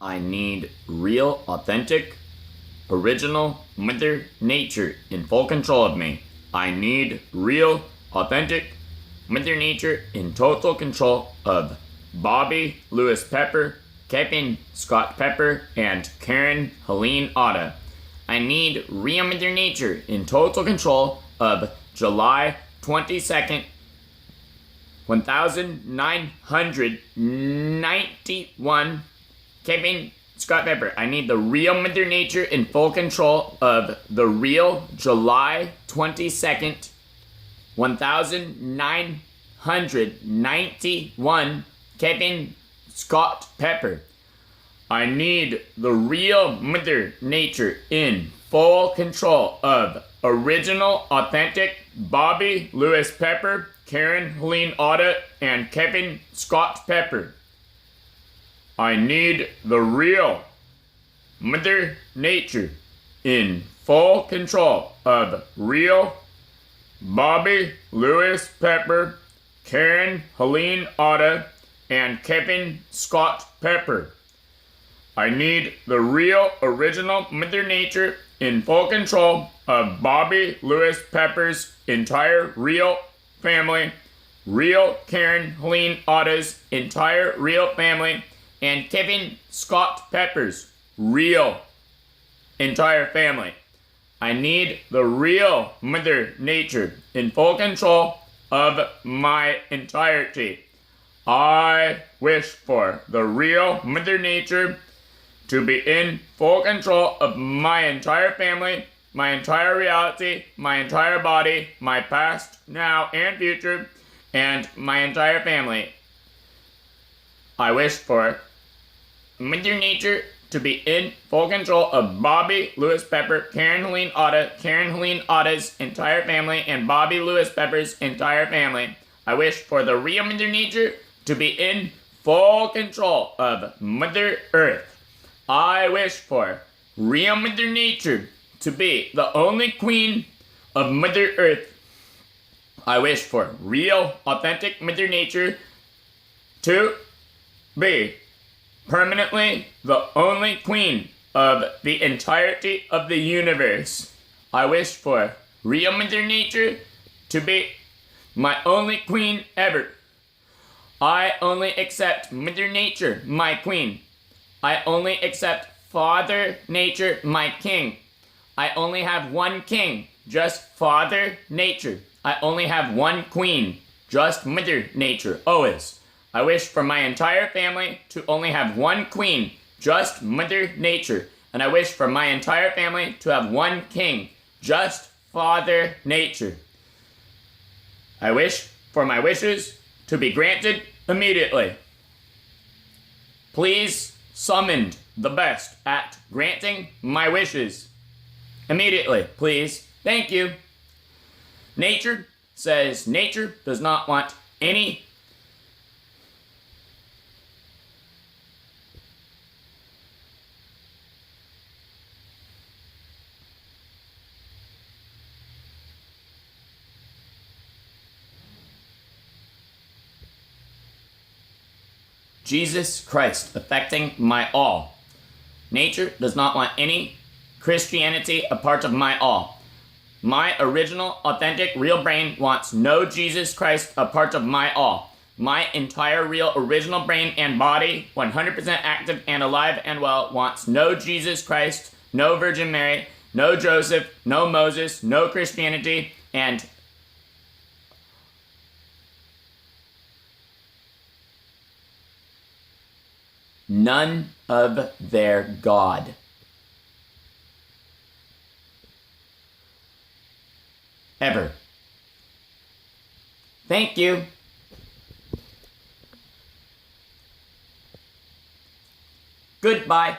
I need real, authentic, original Mother Nature in full control of me. I need real, authentic Mother Nature in total control of Bobby Lewis Pepper, Kevin Scott Pepper, and Karen Helene Otta. I need real Mother Nature in total control of July 22nd, 1991, Kevin Scott Pepper. I need the real Mother Nature in full control of the real July 22nd, 1991, Kevin Scott Pepper. I need the real Mother Nature in full control of original, authentic Bobby Lewis Pepper, Karen Helene Otta, and Kevin Scott Pepper. I need the real Mother Nature in full control of real Bobby Lewis Pepper, Karen Helene Otta, and Kevin Scott Pepper. I need the real original Mother Nature in full control of Bobby Lewis Pepper's entire real family, real Karen Helene Otta's entire real family, and Kevin Scott Pepper's real entire family. I need the real Mother Nature in full control of my entirety. I wish for the real Mother Nature to be in full control of my entire family, my entire reality, my entire body, my past, now, and future, and my entire family. I wish for Mother Nature to be in full control of Bobby Lewis Pepper, Karen Helene Otta, Karen Helene Otta's entire family, and Bobby Lewis Pepper's entire family. I wish for the real Mother Nature to be in full control of Mother Earth. I wish for real Mother Nature to be the only queen of Mother Earth. I wish for real, authentic Mother Nature to be permanently the only queen of the entirety of the universe. I wish for real Mother Nature to be my only queen ever. I only accept Mother Nature, my queen. I only accept Father Nature, my king. I only have one king, just Father Nature. I only have one queen, just Mother Nature, always. I wish for my entire family to only have one queen, just Mother Nature. And I wish for my entire family to have one king, just Father Nature. I wish for my wishes to be granted immediately. Please summon the best at granting my wishes. Immediately, please. Thank you. Nature says nature does not want any Jesus Christ affecting my all. Nature does not want any Christianity a part of my all. My original, authentic, real brain wants no Jesus Christ a part of my all. My entire real original brain and body, 100% active and alive and well, wants no Jesus Christ, no Virgin Mary, no Joseph, no Moses, no Christianity, and none of their God. Ever. Thank you. Goodbye.